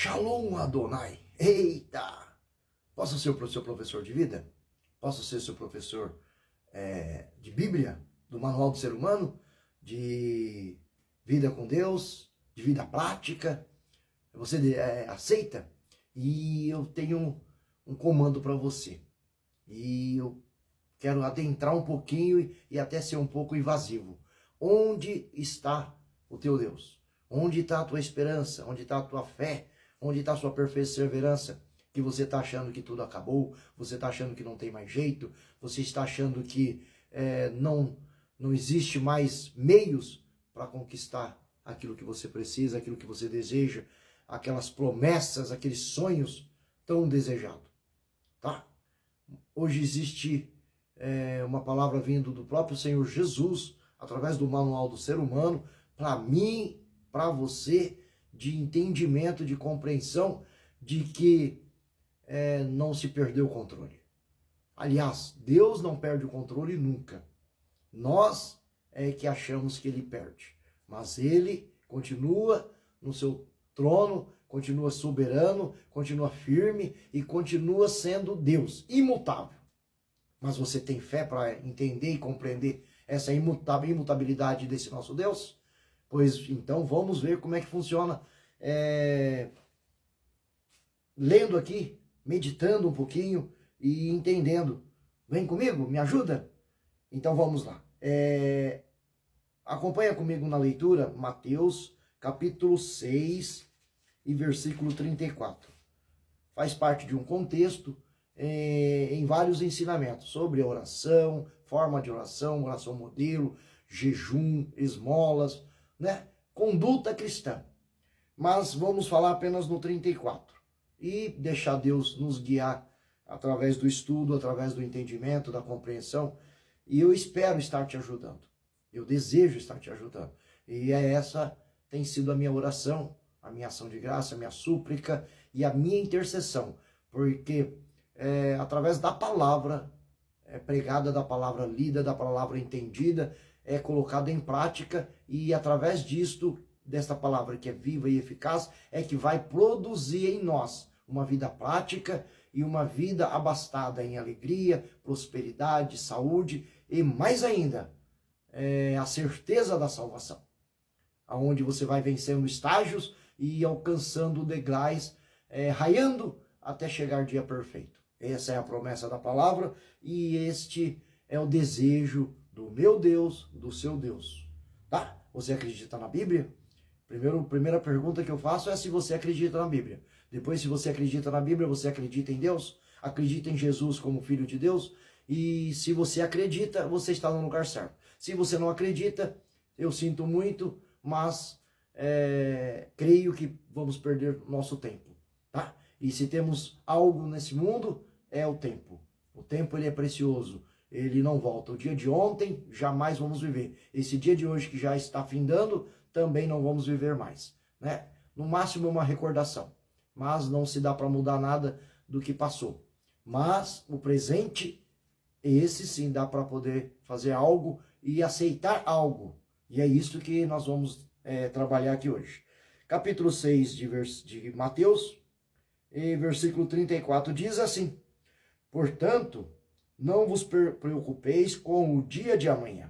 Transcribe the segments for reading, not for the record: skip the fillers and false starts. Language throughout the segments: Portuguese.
Shalom Adonai. Eita! Posso ser o seu professor de vida? Posso ser seu professor de Bíblia? Do Manual do Ser Humano? De vida com Deus? De vida prática? Você aceita? E eu tenho um comando para você. E eu quero adentrar um pouquinho e até ser um pouco invasivo. Onde está o teu Deus? Onde está a tua esperança? Onde está a tua fé? Onde está a sua perseverança? Que você está achando que tudo acabou, você está achando que não tem mais jeito, você está achando que não existe mais meios para conquistar aquilo que você precisa, aquilo que você deseja, aquelas promessas, aqueles sonhos tão desejados, tá? Hoje existe uma palavra vindo do próprio Senhor Jesus, através do Manual do Ser Humano, para mim, para você, de entendimento, de compreensão, de que não se perdeu o controle. Aliás, Deus não perde o controle nunca. Nós é que achamos que Ele perde. Mas Ele continua no seu trono, continua soberano, continua firme e continua sendo Deus, imutável. Mas você tem fé para entender e compreender essa imutabilidade desse nosso Deus? Pois então vamos ver como é que funciona. Lendo aqui, meditando um pouquinho e entendendo. Vem comigo? Me ajuda? Então vamos lá. Acompanha comigo na leitura, Mateus capítulo 6 e versículo 34. Faz parte de um contexto em vários ensinamentos sobre a oração, forma de oração, oração modelo, jejum, esmolas, né? Conduta cristã. Mas vamos falar apenas no 34 e deixar Deus nos guiar através do estudo, através do entendimento, da compreensão. E eu espero estar te ajudando. Eu desejo estar te ajudando. E essa tem sido a minha oração, a minha ação de graça, a minha súplica e a minha intercessão. Porque através da palavra pregada, da palavra lida, da palavra entendida, colocada em prática, e através disto, desta palavra que é viva e eficaz, é que vai produzir em nós uma vida prática e uma vida abastada em alegria, prosperidade, saúde e mais ainda, a certeza da salvação, aonde você vai vencendo estágios e alcançando degraus, raiando até chegar dia perfeito. Essa é a promessa da palavra e este é o desejo do meu Deus, do seu Deus. Tá? Você acredita na Bíblia? Primeira pergunta que eu faço é se você acredita na Bíblia. Depois, se você acredita na Bíblia, você acredita em Deus? Acredita em Jesus como Filho de Deus? E se você acredita, você está no lugar certo. Se você não acredita, eu sinto muito, mas creio que vamos perder nosso tempo. Tá? E se temos algo nesse mundo, é o tempo. O tempo ele é precioso. Ele não volta. O dia de ontem jamais vamos viver. Esse dia de hoje que já está findando, também não vamos viver mais, né? No máximo uma recordação, mas não se dá para mudar nada do que passou. Mas o presente, esse sim dá para poder fazer algo e aceitar algo. E é isso que nós vamos trabalhar aqui hoje. Capítulo 6 de Mateus, versículo 34, diz assim: portanto, não vos preocupeis com o dia de amanhã,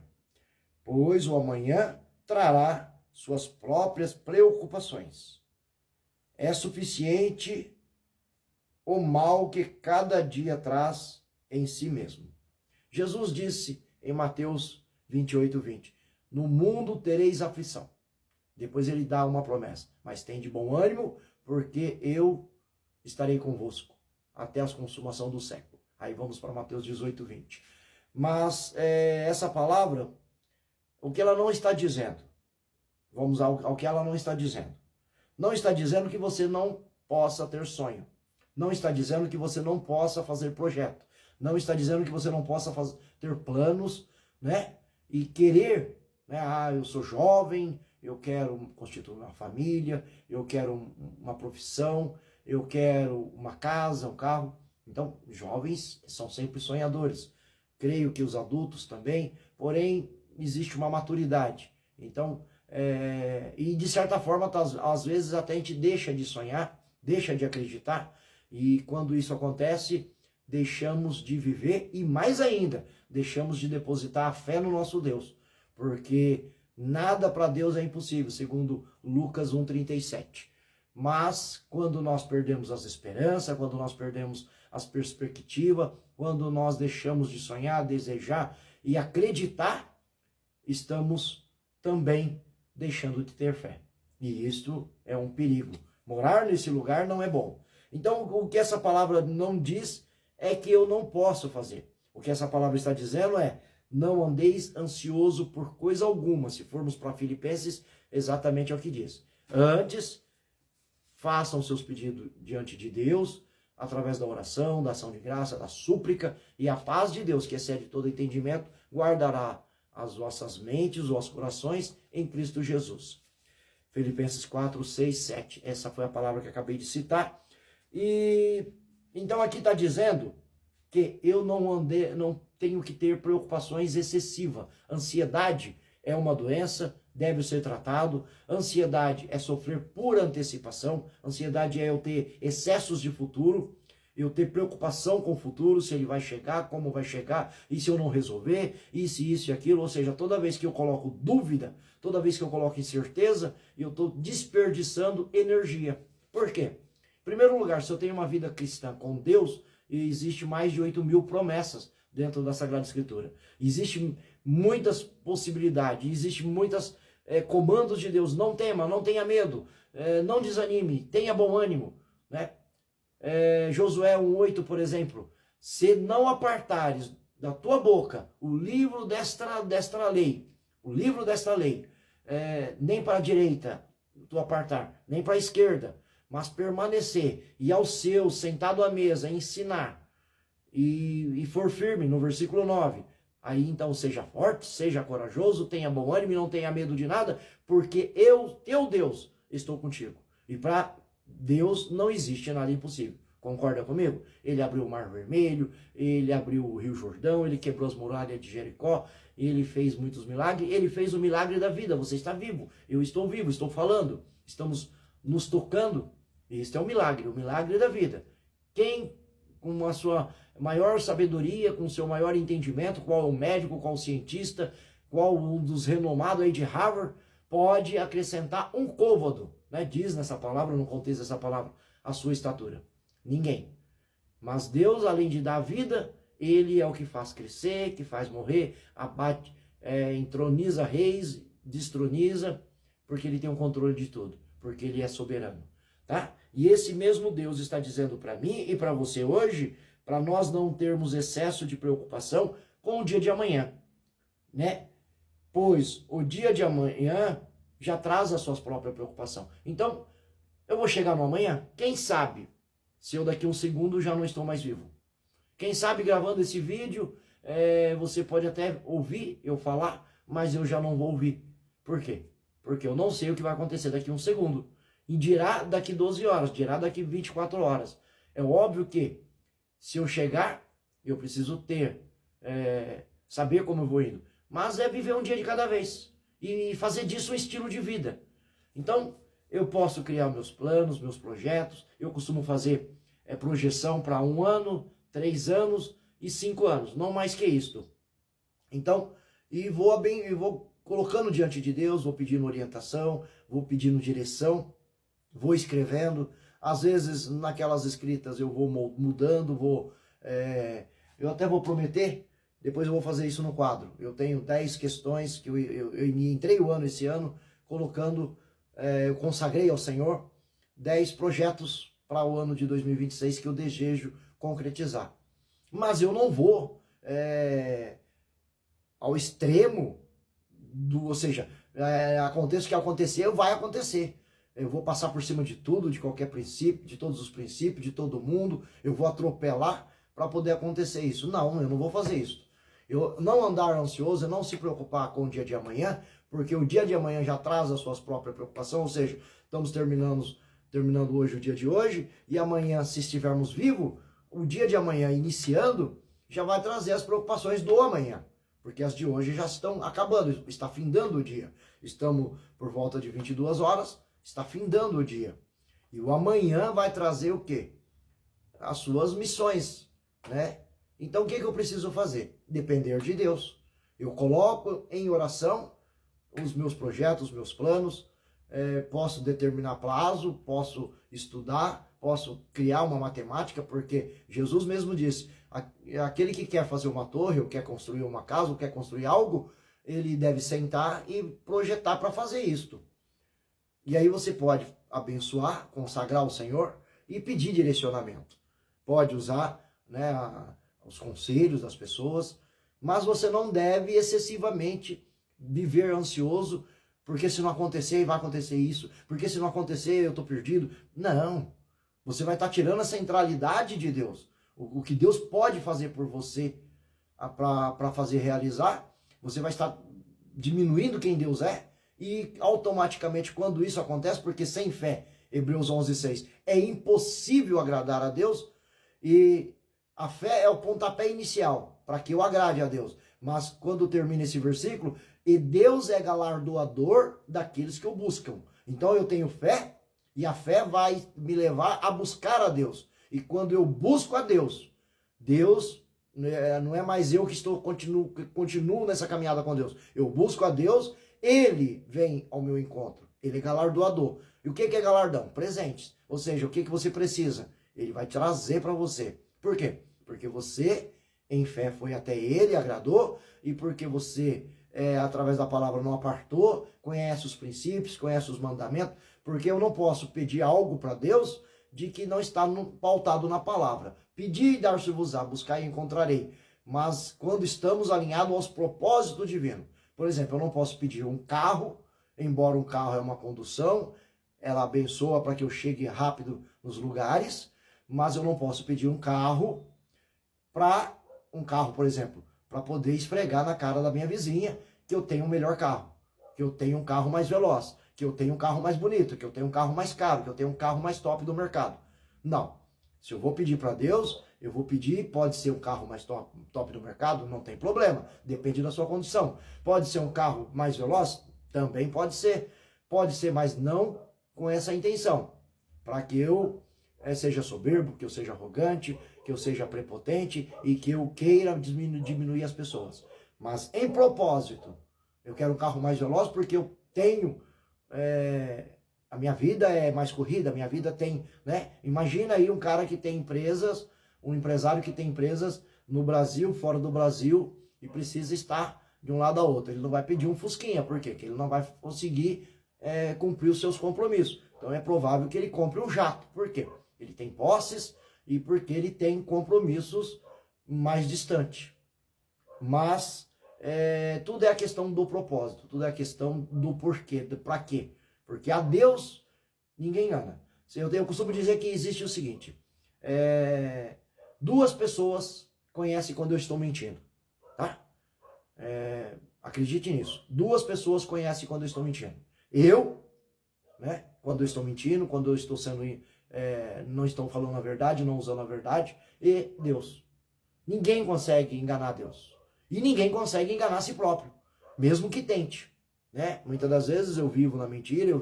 pois o amanhã trará suas próprias preocupações. É suficiente o mal que cada dia traz em si mesmo. Jesus disse em Mateus 28:20, no mundo tereis aflição. Depois ele dá uma promessa, mas tem de bom ânimo, porque eu estarei convosco até a consumação do século. Aí vamos para Mateus 18:20. Mas essa palavra, o que ela não está dizendo? Vamos ao que ela não está dizendo. Não está dizendo que você não possa ter sonho. Não está dizendo que você não possa fazer projeto. Não está dizendo que você não possa ter planos, né? E querer, né? Eu sou jovem, eu quero constituir uma família, eu quero uma profissão, eu quero uma casa, um carro. Então, jovens são sempre sonhadores. Creio que os adultos também, porém, existe uma maturidade. Então, e de certa forma, às vezes até a gente deixa de sonhar deixa de acreditar, e quando isso acontece, deixamos de viver e, mais ainda, deixamos de depositar a fé no nosso Deus, porque nada para Deus é impossível, segundo Lucas 1,37. Mas quando nós perdemos as esperanças, quando nós perdemos as perspectivas, quando nós deixamos de sonhar, desejar e acreditar, estamos também deixando de ter fé. E isto é um perigo. Morar nesse lugar não é bom. Então, o que essa palavra não diz é que eu não posso fazer. O que essa palavra está dizendo é: não andeis ansioso por coisa alguma. Se formos para Filipenses, exatamente é o que diz. Antes, façam seus pedidos diante de Deus, através da oração, da ação de graça, da súplica, e a paz de Deus, que excede todo entendimento, guardará as vossas mentes, os vossos corações em Cristo Jesus. Filipenses 4, 6, 7. Essa foi a palavra que acabei de citar. E então aqui está dizendo que eu não tenho que ter preocupações excessivas. Ansiedade é uma doença, deve ser tratado. Ansiedade é sofrer por antecipação. Ansiedade é eu ter excessos de futuro, eu ter preocupação com o futuro, se ele vai chegar, como vai chegar, e se eu não resolver, e se isso e aquilo. Ou seja, toda vez que eu coloco dúvida, toda vez que eu coloco incerteza, eu estou desperdiçando energia. Por quê? Em primeiro lugar, se eu tenho uma vida cristã com Deus, existe mais de 8.000 promessas dentro da Sagrada Escritura. Existem muitas possibilidades, existem muitos comandos de Deus. Não tema, não tenha medo, não desanime, tenha bom ânimo, né? Josué 1,8, por exemplo: se não apartares da tua boca o livro desta lei, nem para a direita tu apartar, nem para a esquerda, mas permanecer, e ao seu, sentado à mesa, ensinar, e for firme, no versículo 9, aí então seja forte, seja corajoso, tenha bom ânimo e não tenha medo de nada, porque eu, teu Deus, estou contigo. E para Deus não existe nada impossível. Concorda comigo? Ele abriu o Mar Vermelho, ele abriu o Rio Jordão, ele quebrou as muralhas de Jericó, ele fez muitos milagres, ele fez o milagre da vida. Você está vivo, eu estou vivo, estou falando, estamos nos tocando. Este é o milagre da vida. Quem, com a sua maior sabedoria, com o seu maior entendimento, qual é o médico, qual é o cientista, qual um dos renomados aí de Harvard, pode acrescentar um côvado, né? Diz nessa palavra, no contexto dessa palavra, a sua estatura. Ninguém. Mas Deus, além de dar a vida, Ele é o que faz crescer, que faz morrer, abate, entroniza reis, destroniza, porque Ele tem o controle de tudo, porque Ele é soberano. Tá? E esse mesmo Deus está dizendo para mim e para você hoje, para nós não termos excesso de preocupação com o dia de amanhã, né? Pois o dia de amanhã já traz as suas próprias preocupações. Então, eu vou chegar no amanhã, quem sabe, se eu daqui a um segundo já não estou mais vivo. Quem sabe gravando esse vídeo, você pode até ouvir eu falar, mas eu já não vou ouvir. Por quê? Porque eu não sei o que vai acontecer daqui a um segundo. E dirá daqui 12 horas, dirá daqui 24 horas. É óbvio que, se eu chegar, eu preciso saber como eu vou indo. Mas é viver um dia de cada vez. E fazer disso um estilo de vida. Então, eu posso criar meus planos, meus projetos. Eu costumo fazer projeção para 1 ano, 3 anos e 5 anos. Não mais que isto. Então, vou colocando diante de Deus, vou pedindo orientação, vou pedindo direção. Vou escrevendo, às vezes naquelas escritas eu vou mudando, eu até vou prometer, depois eu vou fazer isso no quadro. Eu tenho 10 questões que eu entrei o ano esse ano, colocando, eu consagrei ao Senhor 10 projetos para o ano de 2026 que eu desejo concretizar. Mas eu não vou ao extremo, ou seja, aconteça o que acontecer, vai acontecer. Eu vou passar por cima de tudo, de qualquer princípio, de todos os princípios, de todo mundo. Eu vou atropelar para poder acontecer isso. Não, eu não vou fazer isso. Eu não andar ansioso, não se preocupar com o dia de amanhã, porque o dia de amanhã já traz as suas próprias preocupações. Ou seja, estamos terminando hoje o dia de hoje, e amanhã, se estivermos vivos, o dia de amanhã iniciando, já vai trazer as preocupações do amanhã. Porque as de hoje já estão acabando, está findando o dia. Estamos por volta de 22 horas. Está findando o dia. E o amanhã vai trazer o quê? As suas missões, né? Então o que eu preciso fazer? Depender de Deus. Eu coloco em oração os meus projetos, os meus planos, posso determinar prazo, posso estudar, posso criar uma matemática, porque Jesus mesmo disse, aquele que quer fazer uma torre, ou quer construir uma casa, ou quer construir algo, ele deve sentar e projetar para fazer isto. E aí você pode abençoar, consagrar o Senhor e pedir direcionamento. Pode usar, né, os conselhos das pessoas, mas você não deve excessivamente viver ansioso, porque se não acontecer, vai acontecer isso, porque se não acontecer, eu estou perdido. Não, você vai estar tirando a centralidade de Deus. O que Deus pode fazer por você para fazer realizar, você vai estar diminuindo quem Deus é, e automaticamente quando isso acontece, porque sem fé, Hebreus 11:6, é impossível agradar a Deus, e a fé é o pontapé inicial para que eu agrade a Deus. Mas quando termina esse versículo, e Deus é galardoador daqueles que o buscam. Então eu tenho fé, e a fé vai me levar a buscar a Deus. E quando eu busco a Deus, Deus não é mais eu que continuo nessa caminhada com Deus. Eu busco a Deus, Ele vem ao meu encontro. Ele é galardoador. E o que é galardão? Presentes. Ou seja, o que você precisa? Ele vai trazer para você. Por quê? Porque você, em fé, foi até Ele, agradou, e porque você, através da palavra, não apartou, conhece os princípios, conhece os mandamentos, porque eu não posso pedir algo para Deus de que não está pautado na palavra. Pedi e dar-se-vos-á, buscar e encontrarei. Mas quando estamos alinhados aos propósitos divinos. Por exemplo, eu não posso pedir um carro, embora um carro é uma condução, ela abençoa para que eu chegue rápido nos lugares, mas eu não posso pedir um carro, por exemplo, para poder esfregar na cara da minha vizinha que eu tenho um melhor carro, que eu tenho um carro mais veloz, que eu tenho um carro mais bonito, que eu tenho um carro mais caro, que eu tenho um carro mais top do mercado. Não. Se eu vou pedir para Deus, eu vou pedir, pode ser um carro mais top do mercado, não tem problema, depende da sua condição. Pode ser um carro mais veloz? Também pode ser, mas não com essa intenção, para que eu seja soberbo, que eu seja arrogante, que eu seja prepotente e que eu queira diminuir as pessoas. Mas em propósito, eu quero um carro mais veloz porque eu tenho... a minha vida é mais corrida, a minha vida tem, né? Imagina aí um cara que tem empresas, um empresário que tem empresas no Brasil, fora do Brasil, e precisa estar de um lado a outro. Ele não vai pedir um Fusquinha, por quê? Porque ele não vai conseguir cumprir os seus compromissos. Então é provável que ele compre um jato. Por quê? Ele tem posses e porque ele tem compromissos mais distantes. Mas tudo é a questão do propósito, tudo é a questão do porquê, do pra quê. Porque a Deus ninguém engana. Eu costumo dizer que existe o seguinte, duas pessoas conhecem quando eu estou mentindo, tá? Acredite nisso. Duas pessoas conhecem quando eu estou mentindo. Eu, né, quando eu estou mentindo, quando eu estou não estou falando a verdade, não usando a verdade, e Deus. Ninguém consegue enganar Deus. E ninguém consegue enganar a si próprio, mesmo que tente. Né? Muitas das vezes eu vivo na mentira,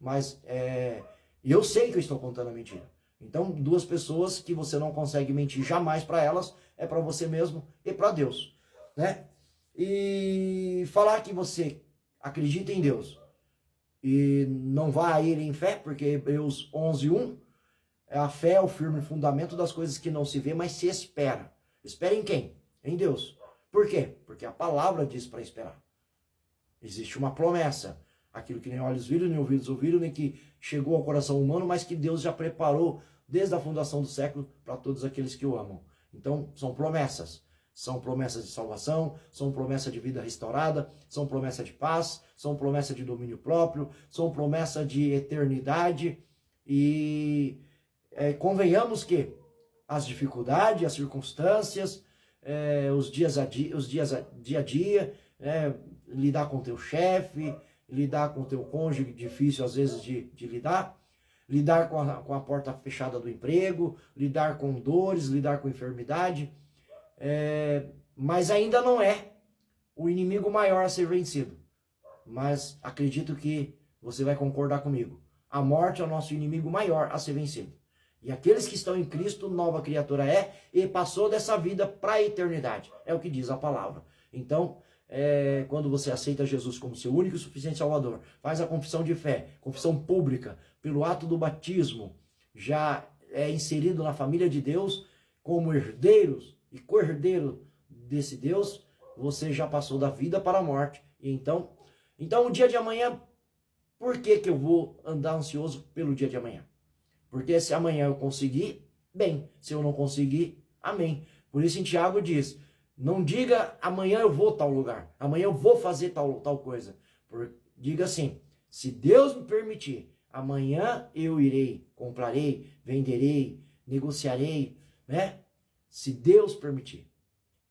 mas eu sei que eu estou contando a mentira. Então, duas pessoas que você não consegue mentir jamais para elas, é para você mesmo e para Deus. Né? E falar que você acredita em Deus e não vai ir em fé, porque Hebreus 11:1, a fé é o firme fundamento das coisas que não se vê, mas se espera. Espera em quem? Em Deus. Por quê? Porque a palavra diz para esperar. Existe uma promessa. Aquilo que nem olhos viram, nem ouvidos ouviram, nem que chegou ao coração humano, mas que Deus já preparou desde a fundação do século para todos aqueles que o amam. Então, são promessas. São promessas de salvação, são promessas de vida restaurada, são promessas de paz, são promessas de domínio próprio, são promessas de eternidade. E convenhamos que as dificuldades, as circunstâncias, os dias a dia, lidar com o teu chefe, lidar com o teu cônjuge, difícil às vezes de lidar com a porta fechada do emprego, lidar com dores, lidar com enfermidade, mas ainda não é o inimigo maior a ser vencido. Mas acredito que você vai concordar comigo. A morte é o nosso inimigo maior a ser vencido. E aqueles que estão em Cristo, nova criatura é, e passou dessa vida para a eternidade. É o que diz a palavra. Então, quando você aceita Jesus como seu único e suficiente Salvador, faz a confissão de fé, confissão pública, pelo ato do batismo, já é inserido na família de Deus, como herdeiros e co-herdeiro desse Deus, você já passou da vida para a morte. E então o dia de amanhã, por que eu vou andar ansioso pelo dia de amanhã? Porque se amanhã eu conseguir, bem. Se eu não conseguir, amém. Por isso em Tiago diz, não diga amanhã eu vou a tal lugar, amanhã eu vou fazer tal coisa. Diga assim, se Deus me permitir, amanhã eu irei, comprarei, venderei, negociarei, né? Se Deus permitir.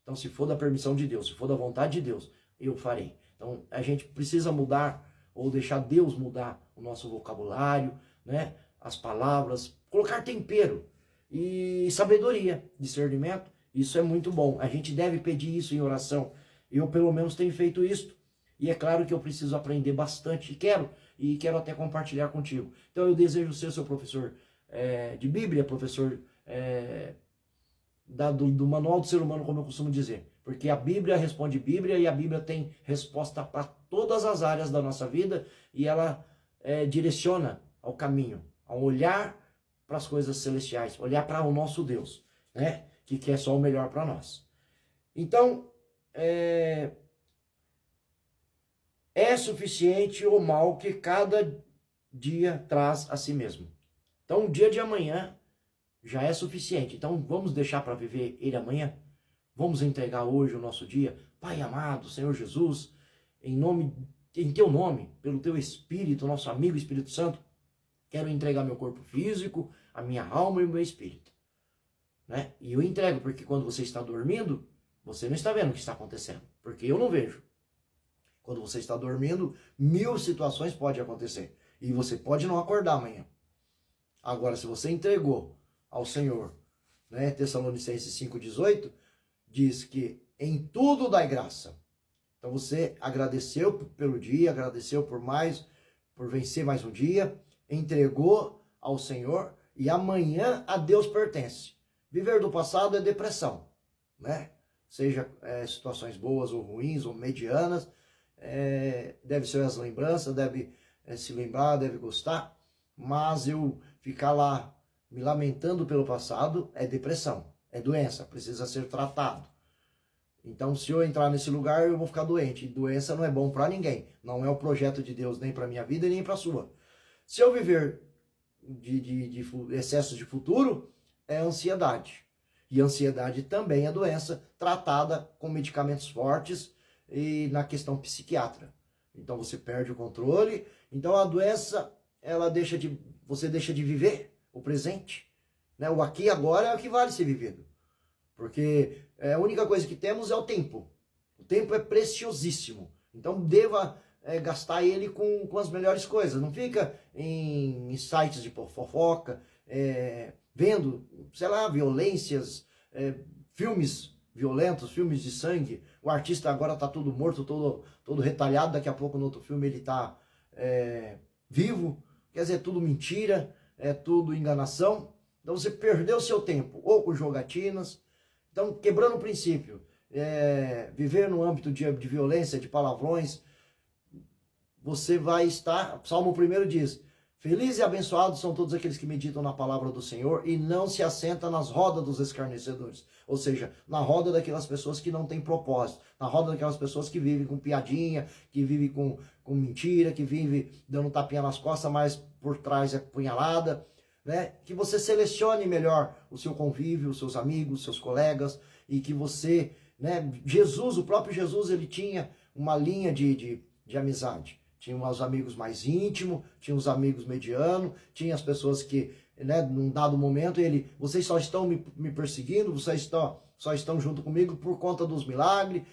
Então, se for da permissão de Deus, se for da vontade de Deus, eu farei. Então, a gente precisa mudar ou deixar Deus mudar o nosso vocabulário, né? As palavras, colocar tempero e sabedoria, discernimento. Isso é muito bom. A gente deve pedir isso em oração. Eu, pelo menos, tenho feito isso. E é claro que eu preciso aprender bastante e quero até compartilhar contigo. Então, eu desejo ser seu professor de Bíblia, professor do Manual do Ser Humano, como eu costumo dizer. Porque a Bíblia responde Bíblia e a Bíblia tem resposta para todas as áreas da nossa vida e ela direciona ao caminho, ao olhar para as coisas celestiais, olhar para o nosso Deus, né? Que quer só o melhor para nós. Então, é suficiente o mal que cada dia traz a si mesmo. Então, o dia de amanhã já é suficiente. Então, vamos deixar para viver ele amanhã? Vamos entregar hoje o nosso dia? Pai amado, Senhor Jesus, em teu nome, pelo teu Espírito, nosso amigo Espírito Santo, quero entregar meu corpo físico, a minha alma e o meu espírito. Né? E eu entrego, porque quando você está dormindo, você não está vendo o que está acontecendo, porque eu não vejo. Quando você está dormindo, 1000 situações podem acontecer, e você pode não acordar amanhã. Agora, se você entregou ao Senhor, né, Tessalonicenses 5,18, diz que em tudo dai graça. Então você agradeceu pelo dia, agradeceu por vencer mais um dia, entregou ao Senhor, e amanhã a Deus pertence. Viver do passado é depressão, né? Seja situações boas ou ruins ou medianas, deve ser as lembranças, deve se lembrar, deve gostar, mas eu ficar lá me lamentando pelo passado é depressão, é doença, precisa ser tratado. Então, se eu entrar nesse lugar, eu vou ficar doente. E doença não é bom para ninguém. Não é o projeto de Deus nem para minha vida nem para a sua. Se eu viver de excesso de futuro, é ansiedade. E ansiedade também é doença tratada com medicamentos fortes e na questão psiquiátrica. Então você perde o controle. Então a doença, você deixa de viver o presente. Né? O aqui e agora é o que vale ser vivido. Porque a única coisa que temos é o tempo. O tempo é preciosíssimo. Então deva gastar ele com as melhores coisas. Não fica em sites de fofoca, vendo, sei lá, violências, filmes violentos, filmes de sangue. O artista agora está todo morto, todo retalhado. Daqui a pouco no outro filme ele está vivo. Quer dizer, é tudo mentira, é tudo enganação. Então você perdeu o seu tempo, ou com jogatinas. Então, quebrando o princípio, viver no âmbito de violência, de palavrões, você vai estar, Salmo 1 diz, felizes e abençoados são todos aqueles que meditam na palavra do Senhor e não se assentam nas rodas dos escarnecedores. Ou seja, na roda daquelas pessoas que não têm propósito, na roda daquelas pessoas que vivem com piadinha, que vivem com mentira, que vivem dando tapinha nas costas, mas por trás é punhalada. Né? Que você selecione melhor o seu convívio, os seus amigos, os seus colegas, e que você, né? Jesus, o próprio Jesus, ele tinha uma linha de amizade. Tinha os amigos mais íntimos, tinha os amigos medianos, tinha as pessoas que, né, num dado momento, vocês só estão me perseguindo, vocês só estão junto comigo por conta dos milagres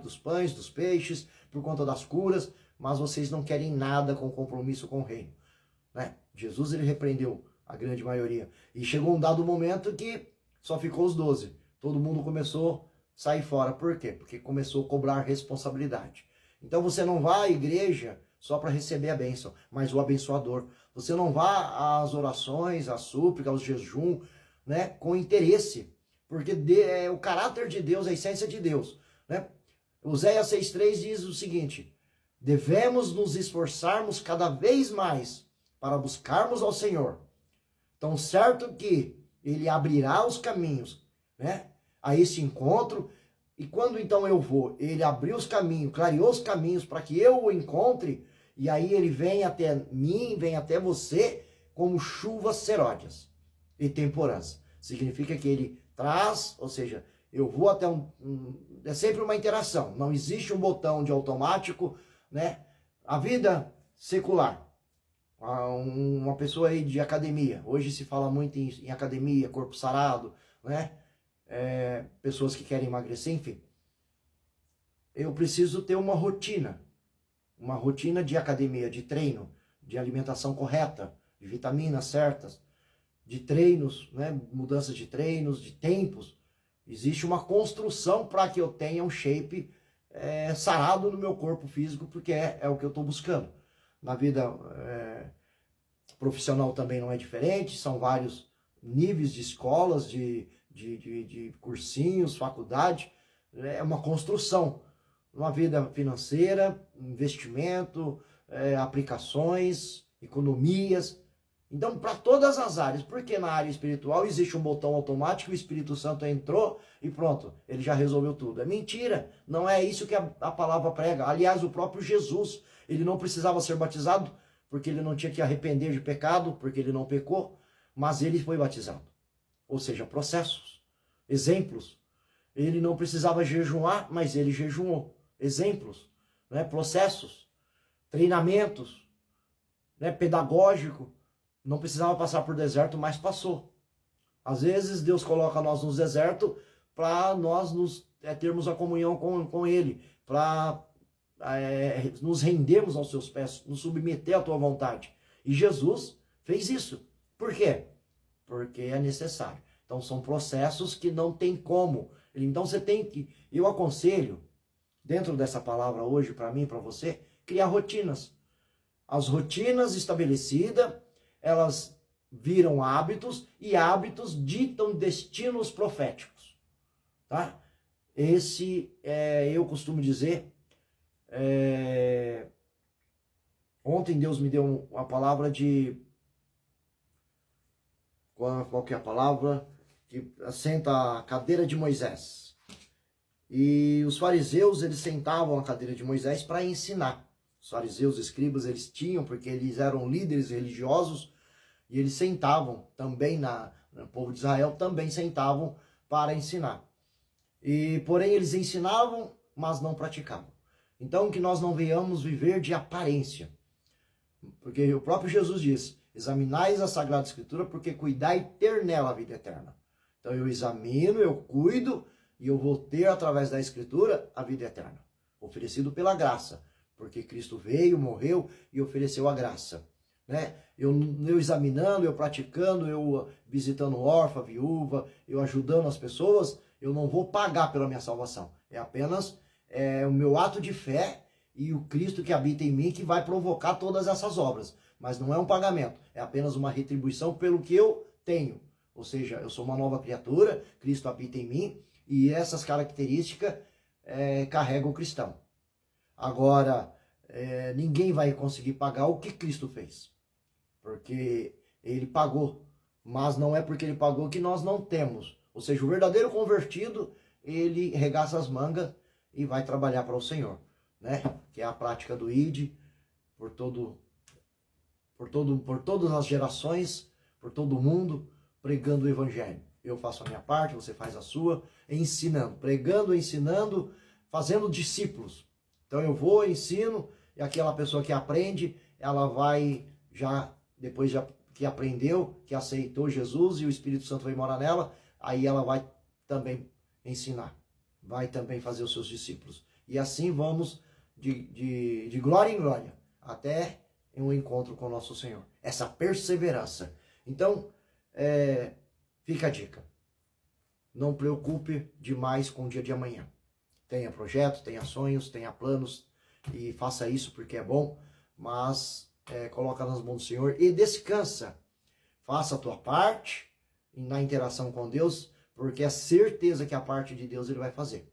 dos pães, dos peixes, por conta das curas, mas vocês não querem nada com compromisso com o reino. Né? Jesus, ele repreendeu a grande maioria. E chegou um dado momento que só ficou os 12. Todo mundo começou a sair fora. Por quê? Porque começou a cobrar responsabilidade. Então você não vai à igreja só para receber a bênção, mas o abençoador. Você não vá às orações, às súplicas, aos jejum, né, com interesse, porque o caráter de Deus, a essência de Deus, né? Oséias 6,3 diz o seguinte: devemos nos esforçarmos cada vez mais para buscarmos ao Senhor. Tão certo que Ele abrirá os caminhos, né, a esse encontro. E quando então eu vou, Ele abriu os caminhos, clareou os caminhos para que eu o encontre, e aí Ele vem até mim, vem até você, como chuvas seródias e temporãs. Significa que Ele traz, ou seja, eu vou até é sempre uma interação, não existe um botão de automático, né? A vida secular, uma pessoa aí de academia, hoje se fala muito em academia, corpo sarado, né? Pessoas que querem emagrecer, enfim. Eu preciso ter uma rotina de academia, de treino, de alimentação correta, de vitaminas certas, de treinos, né? Mudanças de treinos, de tempos. Existe uma construção para que eu tenha um shape sarado no meu corpo físico, porque é o que eu estou buscando. Na vida profissional também não é diferente, são vários níveis de escolas, de cursinhos, faculdade, é uma construção. Uma vida financeira, investimento, aplicações, economias. Então, para todas as áreas, porque na área espiritual existe um botão automático, o Espírito Santo entrou e pronto, ele já resolveu tudo. É mentira, não é isso que a palavra prega. Aliás, o próprio Jesus, ele não precisava ser batizado, porque ele não tinha que arrepender de pecado, porque ele não pecou, mas ele foi batizado. Ou seja, processos, exemplos. Ele não precisava jejuar, mas ele jejuou. Exemplos, né? Processos, treinamentos, né? Pedagógico. Não precisava passar por deserto, mas passou. Às vezes Deus coloca nós no deserto para nós termos a comunhão com Ele, para nos rendermos aos seus pés, nos submeter à tua vontade. E Jesus fez isso. Por quê? Porque é necessário. Então são processos que não tem como. Então você tem que, eu aconselho, dentro dessa palavra hoje, para mim, para você, criar rotinas. As rotinas estabelecidas, elas viram hábitos, e hábitos ditam destinos proféticos. Tá? Eu costumo dizer, ontem Deus me deu uma palavra de, qual que é a palavra? Que assenta a cadeira de Moisés. E os fariseus, eles sentavam à cadeira de Moisés para ensinar. Os fariseus, escribas, eles tinham, porque eles eram líderes religiosos, e eles sentavam também, no povo de Israel, também sentavam para ensinar. Porém, eles ensinavam, mas não praticavam. Então, que nós não venhamos viver de aparência. Porque o próprio Jesus diz: examinais a Sagrada Escritura, porque cuidai ter nela a vida eterna. Então, eu examino, eu cuido, e eu vou ter, através da Escritura, a vida eterna. Oferecido pela graça. Porque Cristo veio, morreu e ofereceu a graça. Né? Eu examinando, eu praticando, eu visitando órfã, viúva, eu ajudando as pessoas, eu não vou pagar pela minha salvação. É apenas o meu ato de fé e o Cristo que habita em mim que vai provocar todas essas obras. Mas não é um pagamento, é apenas uma retribuição pelo que eu tenho. Ou seja, eu sou uma nova criatura, Cristo habita em mim, e essas características carregam o cristão. Agora, ninguém vai conseguir pagar o que Cristo fez, porque ele pagou, mas não é porque ele pagou que nós não temos. Ou seja, o verdadeiro convertido, ele regaça as mangas e vai trabalhar para o Senhor, né? Que é a prática do ID por todas as gerações, por todo o mundo, pregando o Evangelho. Eu faço a minha parte, você faz a sua, ensinando, pregando, ensinando, fazendo discípulos. Então eu vou, ensino, e aquela pessoa que aprende, ela vai depois que aprendeu, que aceitou Jesus e o Espírito Santo vai morar nela, aí ela vai também ensinar, vai também fazer os seus discípulos. E assim vamos de glória em glória, até um encontro com o nosso Senhor. Essa perseverança. Então, fica a dica. Não preocupe demais com o dia de amanhã. Tenha projetos, tenha sonhos, tenha planos, e faça isso porque é bom. mas coloca nas mãos do Senhor e descansa. Faça a tua parte na interação com Deus, porque é certeza que a parte de Deus ele vai fazer.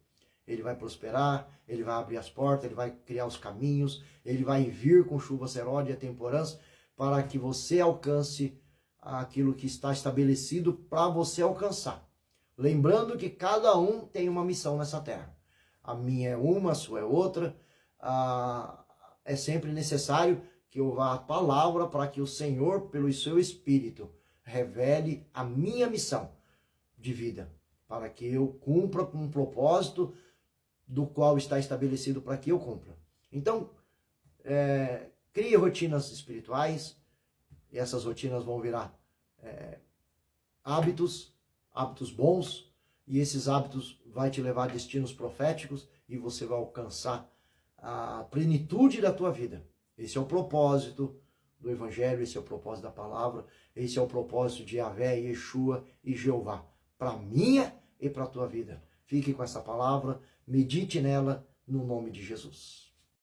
Ele vai prosperar, ele vai abrir as portas, ele vai criar os caminhos, ele vai vir com chuva seródia e temporãs para que você alcance aquilo que está estabelecido para você alcançar. Lembrando que cada um tem uma missão nessa terra. A minha é uma, a sua é outra. É sempre necessário que eu vá à palavra para que o Senhor, pelo seu Espírito, revele a minha missão de vida, para que eu cumpra com um propósito do qual está estabelecido para que eu cumpra. Então, crie rotinas espirituais, e essas rotinas vão virar hábitos bons, e esses hábitos vão te levar a destinos proféticos, e você vai alcançar a plenitude da tua vida. Esse é o propósito do Evangelho, esse é o propósito da palavra, esse é o propósito de Yahvé, Yeshua e Jeová, para a minha e para a tua vida. Fique com essa palavra, medite nela, no nome de Jesus.